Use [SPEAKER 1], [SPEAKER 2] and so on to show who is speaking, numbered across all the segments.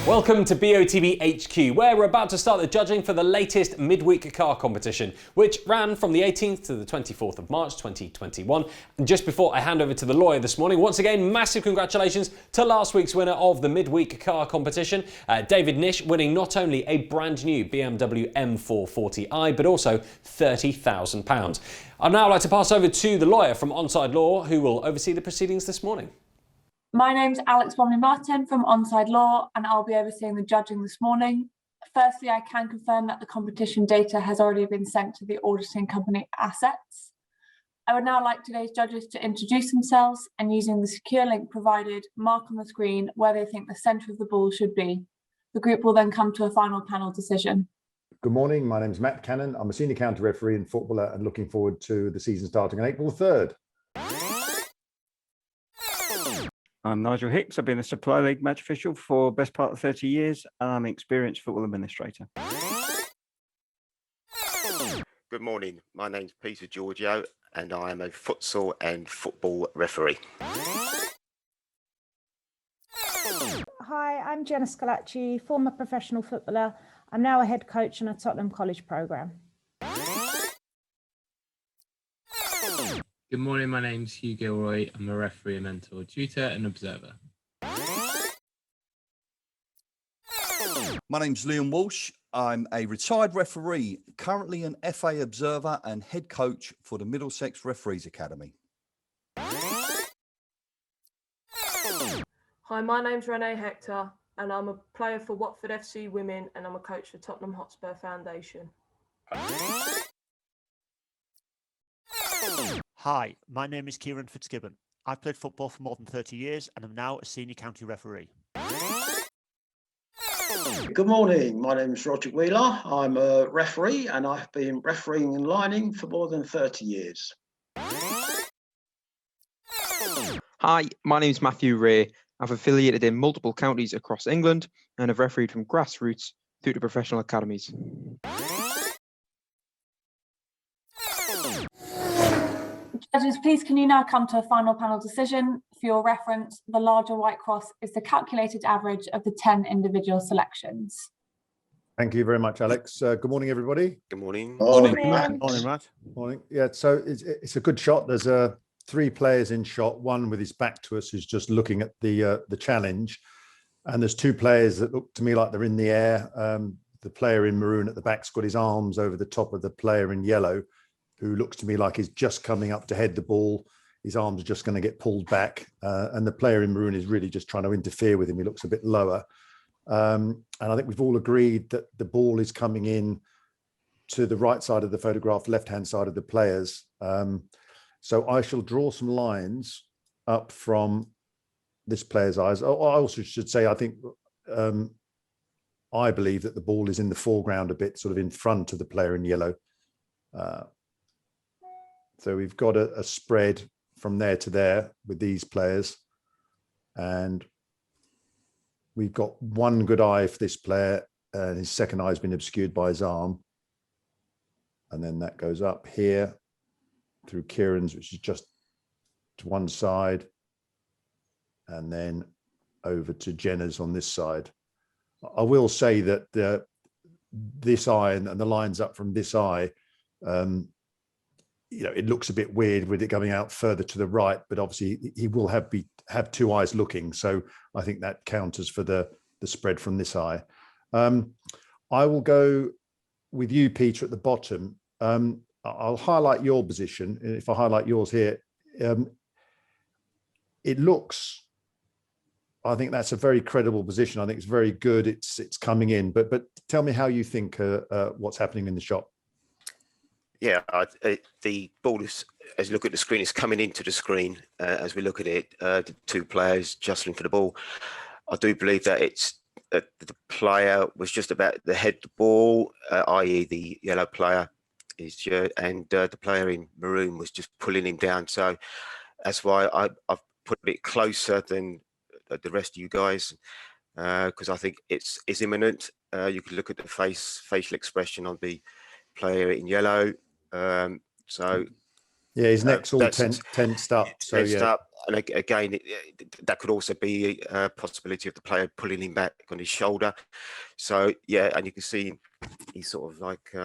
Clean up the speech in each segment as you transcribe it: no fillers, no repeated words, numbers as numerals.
[SPEAKER 1] Welcome to BOTB HQ, where we're about to start the judging for the latest midweek car competition, which ran from the 18th to the 24th of March 2021. And just before I hand over to the lawyer this morning, once again, massive congratulations to last week's winner of the midweek car competition, David Nish, winning not only a brand new BMW M440i, but also £30,000. I'd now like to pass over to the lawyer from Onside Law, who will oversee the proceedings this morning.
[SPEAKER 2] My name's Alex Bromley-Martin from Onside Law, and I'll be overseeing the judging this morning. Firstly, I can confirm that the competition data has already been sent to the auditing company Assets. I would now like today's judges to introduce themselves and, using the secure link provided, mark on the screen where they think the centre of the ball should be. The group will then come to a final panel decision.
[SPEAKER 3] Good morning, my name's Matt Cannon. I'm a senior county referee and footballer and looking forward to the season starting on April 3rd.
[SPEAKER 4] I'm Nigel Hicks. I've been a Supply League match official for best part of 30 years, and I'm an experienced football administrator.
[SPEAKER 5] Good morning. My name's Peter Giorgio, and I am a futsal and football referee.
[SPEAKER 6] Hi, I'm Jenna Scalacci, former professional footballer. I'm now a head coach in a Tottenham College programme.
[SPEAKER 7] Good morning, my name's Hugh Gilroy. I'm a referee, a mentor, tutor and observer.
[SPEAKER 8] My name's Liam Walsh. I'm a retired referee, currently an FA observer and head coach for the Middlesex Referees Academy.
[SPEAKER 9] Hi, my name's Renee Hector and I'm a player for Watford FC Women and I'm a coach for Tottenham Hotspur Foundation.
[SPEAKER 10] Hi, my name is Kieran Fitzgibbon. I've played football for more than 30 years and am now a senior county referee.
[SPEAKER 11] Good morning, my name is Roger Wheeler. I'm a referee and I've been refereeing and lining for more than 30 years.
[SPEAKER 12] Hi, my name is Matthew Ray. I've affiliated in multiple counties across England and have refereed from grassroots through to professional academies.
[SPEAKER 2] Judges, please can you now come to a final panel decision? For your reference, the larger white cross is the calculated average of the 10 individual selections.
[SPEAKER 3] Thank you very much, Alex. Good morning, everybody.
[SPEAKER 5] Good morning.
[SPEAKER 4] Morning,
[SPEAKER 3] Matt. Morning. Yeah, so it's a good shot. There's 3 players in shot, one with his back to us who's just looking at the challenge. And there's 2 players that look to me like they're in the air. The player in maroon at the back's got his arms over the top of the player in yellow, who looks to me like he's just coming up to head the ball. His arms are just going to get pulled back. And the player in maroon is really just trying to interfere with him. He looks a bit lower. And I think we've all agreed that the ball is coming in to the right side of the photograph, left-hand side of the players. So I shall draw some lines up from this player's eyes. Oh, I also should say, I think, I believe that the ball is in the foreground a bit, sort of in front of the player in yellow. So we've got a spread from there to there with these players. And we've got one good eye for this player, and his second eye has been obscured by his arm. And then that goes up here through Kieran's, which is just to one side, and then over to Jenna's on this side. I will say that this eye and the lines up from this eye, it looks a bit weird with it coming out further to the right, but obviously he will have 2 eyes looking. So I think that counters for the spread from this eye. I will go with you, Peter, at the bottom. I'll highlight your position. If I highlight yours here, it looks, I think that's a very credible position. I think it's very good. It's coming in, but tell me how you think what's happening in the shot.
[SPEAKER 5] Yeah, the ball is, as you look at the screen, is coming into the screen as we look at it. The 2 players jostling for the ball. I do believe that it's the player was just about to head the ball, i.e. the yellow player, and the player in maroon was just pulling him down. So that's why I've put it closer than the rest of you guys, because I think it's imminent. You could look at the facial expression on the player in yellow. So
[SPEAKER 3] yeah, his neck's all tensed up. So
[SPEAKER 5] tensed
[SPEAKER 3] yeah,
[SPEAKER 5] up, And again, that could also be a possibility of the player pulling him back on his shoulder. So yeah, and you can see he's sort of like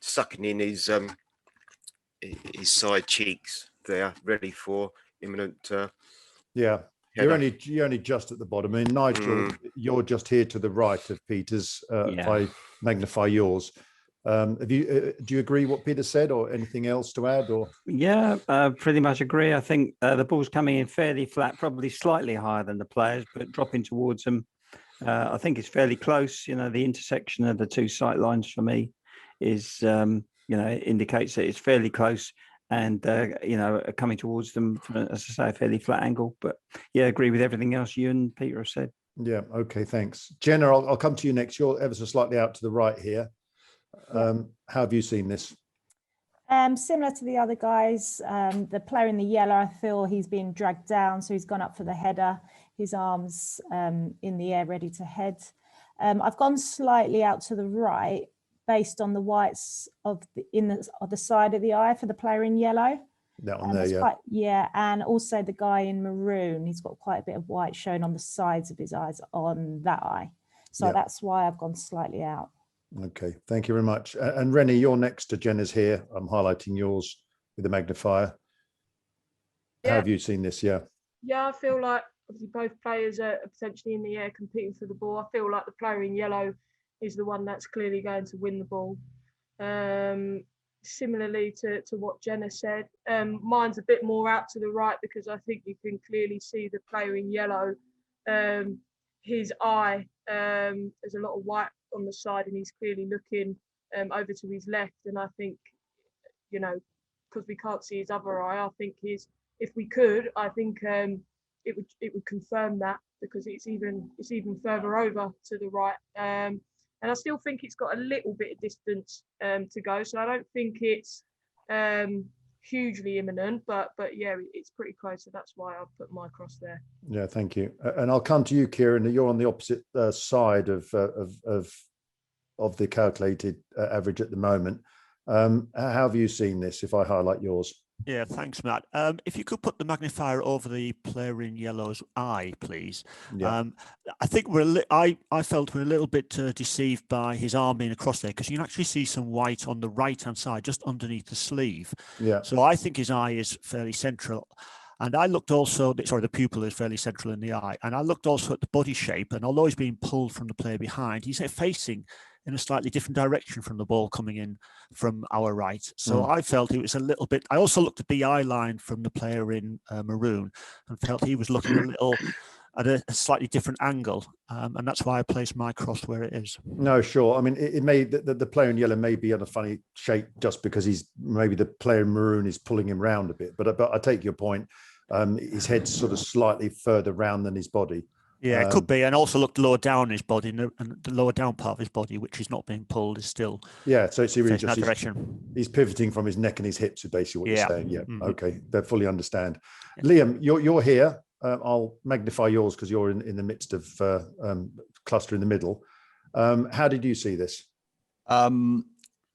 [SPEAKER 5] sucking in his side cheeks there, ready for imminent.
[SPEAKER 3] Yeah, you're only just at the bottom. I mean, Nigel, you're just here to the right of Peter's. If I magnify yours, do you agree what Peter said, or anything else to add? Or
[SPEAKER 4] Yeah, pretty much agree. I think the ball's coming in fairly flat, probably slightly higher than the players, but dropping towards them. I think it's fairly close. You know, the intersection of the two sight lines for me is, it indicates that it's fairly close and, coming towards them from, as I say, a fairly flat angle. But yeah, agree with everything else you and Peter have said.
[SPEAKER 3] Yeah, okay, thanks. Jenna, I'll come to you next. You're ever so slightly out to the right here. How have you seen this?
[SPEAKER 6] Similar to the other guys, the player in the yellow, I feel he's been dragged down, so he's gone up for the header. His arms in the air, ready to head. I've gone slightly out to the right, based on the whites of the side of the eye for the player in yellow.
[SPEAKER 3] That one there,
[SPEAKER 6] yeah. And also the guy in maroon, he's got quite a bit of white showing on the sides of his eyes on that eye. So that's why I've gone slightly out.
[SPEAKER 3] Okay, thank you very much. And Rennie, you're next to Jenna's here. I'm highlighting yours with the magnifier. How have you seen this? Yeah,
[SPEAKER 9] I feel like obviously both players are potentially in the air competing for the ball. I feel like the player in yellow is the one that's clearly going to win the ball. Similarly to what Jenna said, mine's a bit more out to the right because I think you can clearly see the player in yellow, his eye, there's a lot of white on the side and he's clearly looking over to his left, and I think, because we can't see his other eye, I think if we could, I think it would confirm that, because it's even further over to the right, and I still think it's got a little bit of distance to go, so I don't think it's hugely imminent, but yeah, it's pretty close, so that's why I've put my cross there.
[SPEAKER 3] Yeah, thank you. And I'll come to you, Kieran. You're on the opposite side of the calculated average at the moment. How have you seen this? If I highlight yours.
[SPEAKER 10] Yeah, thanks, Matt. If you could put the magnifier over the player in yellow's eye, please.
[SPEAKER 3] Yeah.
[SPEAKER 10] I think I felt we're a little bit deceived by his arm being across there, because you can actually see some white on the right-hand side, just underneath the sleeve.
[SPEAKER 3] Yeah.
[SPEAKER 10] So I think his eye is fairly central. And I looked also, the pupil is fairly central in the eye. And I looked also at the body shape, and although he's being pulled from the player behind, he's facing in a slightly different direction from the ball coming in from our right. So I felt it was a little bit, I also looked at the eye line from the player in maroon and felt he was looking a little at a slightly different angle. And that's why I placed my cross where it is.
[SPEAKER 3] No, sure. I mean, it may, the player in yellow may be on a funny shape just because maybe the player in maroon is pulling him round a bit, but I take your point. His head's sort of slightly further round than his body.
[SPEAKER 10] Yeah, it could be, and also looked lower down his body, and the lower down part of his body, which is not being pulled, is still.
[SPEAKER 3] Yeah, so it's really just
[SPEAKER 10] he's
[SPEAKER 3] pivoting from his neck and his hips, is basically what you're saying. Yeah, okay, they fully understand.
[SPEAKER 10] Yeah.
[SPEAKER 3] Liam, you're here. I'll magnify yours because you're in the midst of cluster in the middle. How did you see this?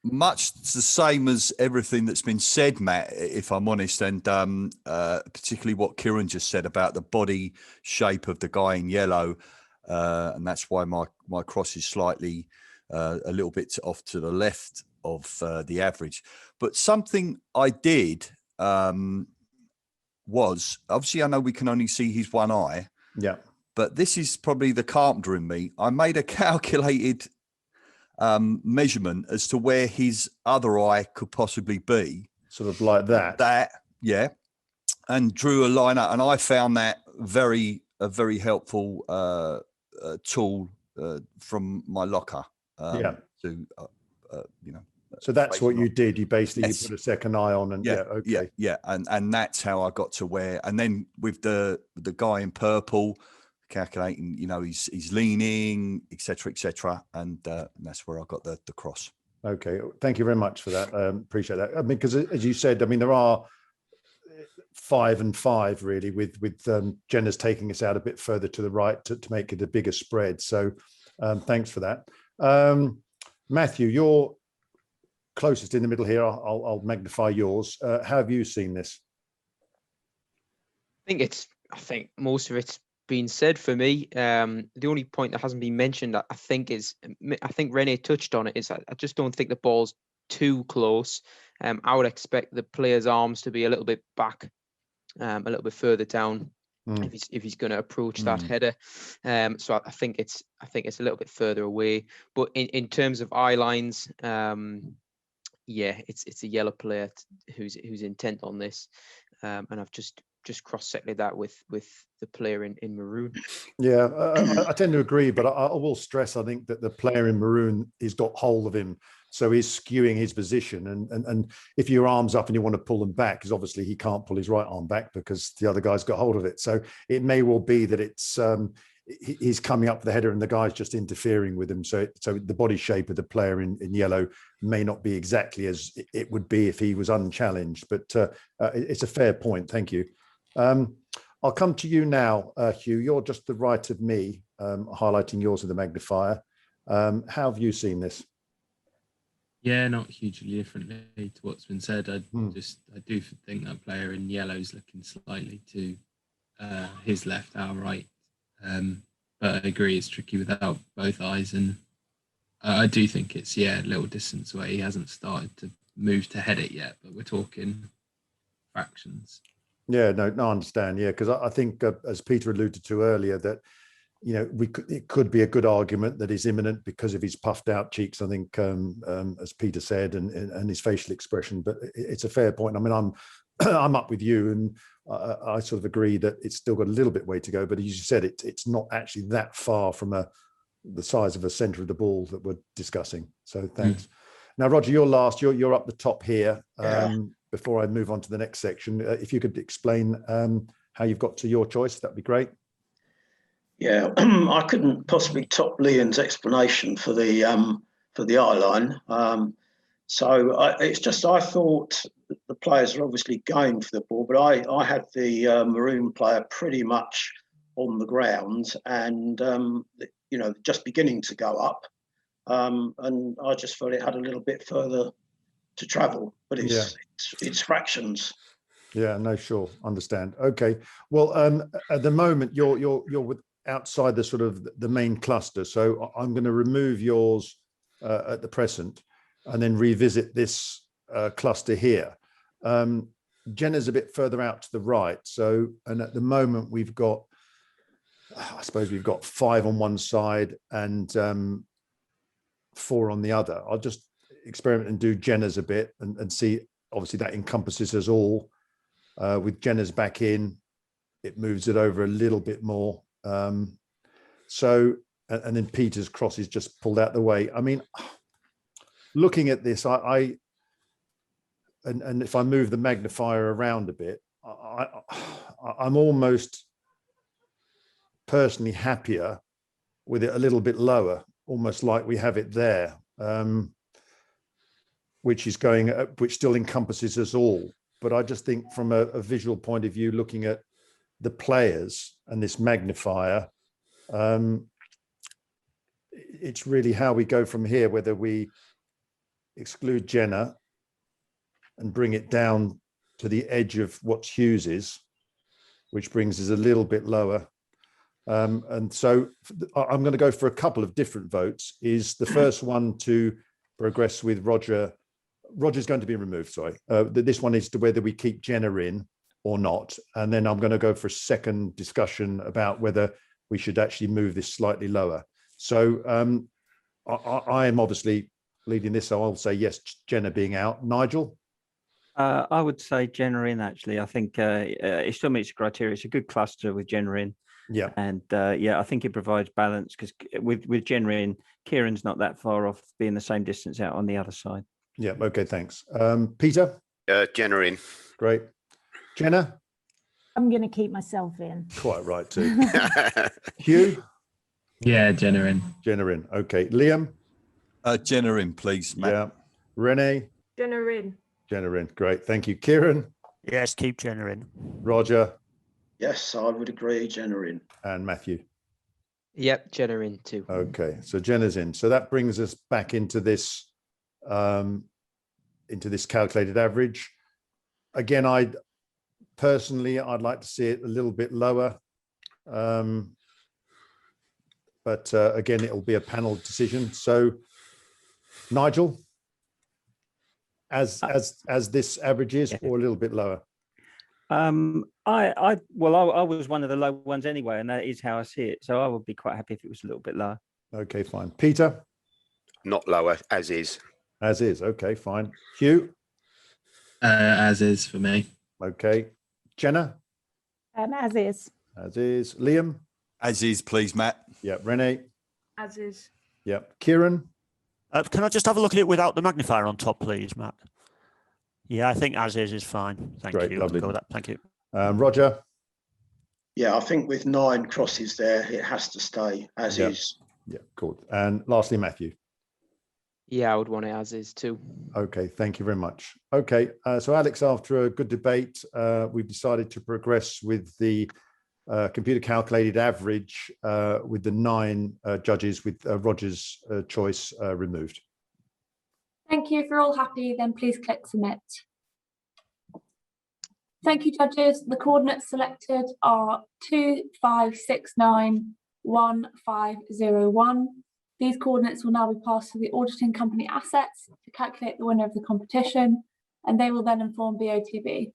[SPEAKER 8] Much the same as everything that's been said, Matt, if I'm honest, and particularly what Kieran just said about the body shape of the guy in yellow, and that's why my cross is slightly a little bit off to the left of the average. But something I did was, obviously I know we can only see his one eye, but this is probably the carpenter in me. I made a calculated measurement as to where his other eye could possibly be,
[SPEAKER 3] sort of like that,
[SPEAKER 8] and drew a line out, and I found that a very helpful tool from my locker to
[SPEAKER 3] so that's what you did. You basically put a second eye on, and
[SPEAKER 8] and that's how I got to where. And then with the guy in purple, calculating, he's leaning, etc., and that's where I got the cross.
[SPEAKER 3] Okay, thank you very much for that. Appreciate that. I mean, because as you said, I mean, there are 5 and 5 really, with Jenna's taking us out a bit further to the right to make it a bigger spread. So thanks for that. Matthew, you're closest in the middle here. I'll magnify yours. How have you seen this?
[SPEAKER 12] I I think most of it's been said for me. The only point that hasn't been mentioned, I think Rene touched on it, is I just don't think the ball's too close. I would expect the player's arms to be a little bit back, a little bit further down if he's going to approach that header. So I think it's a little bit further away. But in terms of eye lines, it's a yellow player who's intent on this, and I've just cross-sected that with the player in maroon.
[SPEAKER 3] Yeah, I tend to agree, but I will stress, I think that the player in maroon has got hold of him, so he's skewing his position. And if your arm's up and you want to pull them back, because obviously he can't pull his right arm back because the other guy's got hold of it. So it may well be that it's he's coming up for the header and the guy's just interfering with him. So the body shape of the player in yellow may not be exactly as it would be if he was unchallenged. But it's a fair point. Thank you. I'll come to you now, Hugh. You're just to the right of me, highlighting yours with the magnifier. How have you seen this?
[SPEAKER 7] Yeah, not hugely differently to what's been said. I do think that player in yellow's looking slightly to his left, our right. But I agree it's tricky without both eyes, and I do think it's a little distance away. He hasn't started to move to head it yet, but we're talking fractions.
[SPEAKER 3] Yeah, no, I understand. Yeah, because I think, as Peter alluded to earlier, that it could be a good argument that he's imminent because of his puffed out cheeks. I think, as Peter said, and his facial expression. But it's a fair point. I mean, I'm up with you, and I sort of agree that it's still got a little bit way to go. But as you said, it's not actually that far from the size of a centre of the ball that we're discussing. So thanks. Now, Roger, you're last. You're up the top here. Before I move on to the next section, if you could explain how you've got to your choice, that'd be great.
[SPEAKER 11] Yeah, I couldn't possibly top Liam's explanation for the eye line. It's just I thought the players are obviously going for the ball, but I had the maroon player pretty much on the ground and just beginning to go up, and I just felt it had a little bit further to travel, but it's fractions.
[SPEAKER 3] Yeah, no, sure, understand. Okay, well, at the moment you're outside the sort of the main cluster, so I'm going to remove yours at the present, and then revisit this cluster here. Jenna's a bit further out to the right, and at the moment we've got, I suppose we've got 5 on one side and 4 on the other. I'll just experiment and do Jenna's a bit and see. Obviously that encompasses us all. With Jenna's back in, it moves it over a little bit more. And then Peter's cross is just pulled out the way. I mean, looking at this, and if I move the magnifier around a bit, I'm almost personally happier with it a little bit lower, almost like we have it there. Which still encompasses us all. But I just think from a visual point of view, looking at the players and this magnifier, it's really how we go from here, whether we exclude Jenna and bring it down to the edge of what Hughes's, which brings us a little bit lower. And so I'm going to go for a couple of different votes. Is the first one to progress with Roger. Roger's going to be removed, sorry. This one is to whether we keep Jenna in or not. And then I'm going to go for a second discussion about whether we should actually move this slightly lower. So I am obviously leading this, so I'll say yes, Jenna being out. Nigel?
[SPEAKER 4] I would say Jenna in, actually. I think it still meets the criteria. It's a good cluster with Jenna in.
[SPEAKER 3] Yeah.
[SPEAKER 4] And I think it provides balance because with Jenna in, Kieran's not that far off being the same distance out on the other side.
[SPEAKER 3] Yeah, okay, thanks. Peter?
[SPEAKER 5] Jenna in.
[SPEAKER 3] Great. Jenna?
[SPEAKER 6] I'm going to keep myself in.
[SPEAKER 3] Quite right, too. Hugh?
[SPEAKER 7] Yeah, Jenna in.
[SPEAKER 3] Jenna in, okay. Liam?
[SPEAKER 8] Jenna in, please, Matt.
[SPEAKER 3] Yeah. Renee?
[SPEAKER 9] Jenna in.
[SPEAKER 3] Jenna in, great, thank you. Kieran?
[SPEAKER 10] Yes, keep Jenna in.
[SPEAKER 3] Roger?
[SPEAKER 11] Yes, I would agree, Jenna in.
[SPEAKER 3] And Matthew?
[SPEAKER 12] Yep, Jenna in too.
[SPEAKER 3] Okay, so Jenna's in. So that brings us back into this calculated average. Again, personally, I'd like to see it a little bit lower. But again, it'll be a panel decision. So, Nigel, as this average is, or a little bit lower?
[SPEAKER 4] I was one of the low ones anyway, and that is how I see it. So I would be quite happy if it was a little bit lower.
[SPEAKER 3] Okay, fine. Peter?
[SPEAKER 5] Not lower, as is.
[SPEAKER 3] As is. Okay, fine. Hugh?
[SPEAKER 7] As is for me.
[SPEAKER 3] Okay. Jenna?
[SPEAKER 6] As is.
[SPEAKER 3] As is. Liam?
[SPEAKER 8] As is, please, Matt.
[SPEAKER 3] Yep. Renee?
[SPEAKER 9] As is.
[SPEAKER 3] Yep. Kieran?
[SPEAKER 10] Can I just have a look at it without the magnifier on top, please, Matt? Yeah, I think as is fine. Thank
[SPEAKER 3] Great,
[SPEAKER 10] you.
[SPEAKER 3] lovely.
[SPEAKER 10] Go with that. Thank you.
[SPEAKER 3] Roger?
[SPEAKER 11] Yeah, I think with 9 crosses there, it has to stay as is.
[SPEAKER 3] Yeah, cool. And lastly, Matthew?
[SPEAKER 12] Yeah, I would want it as is too.
[SPEAKER 3] Okay, thank you very much. Okay, so Alex, after a good debate, we've decided to progress with the computer calculated average with the 9 judges with Roger's choice removed.
[SPEAKER 2] Thank you. If you're all happy, then please click submit. Thank you, judges. The coordinates selected are 25691501. These coordinates will now be passed to the auditing company assets to calculate the winner of the competition, and they will then inform BOTB.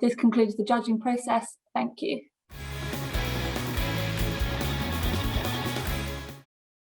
[SPEAKER 2] This concludes the judging process. Thank you.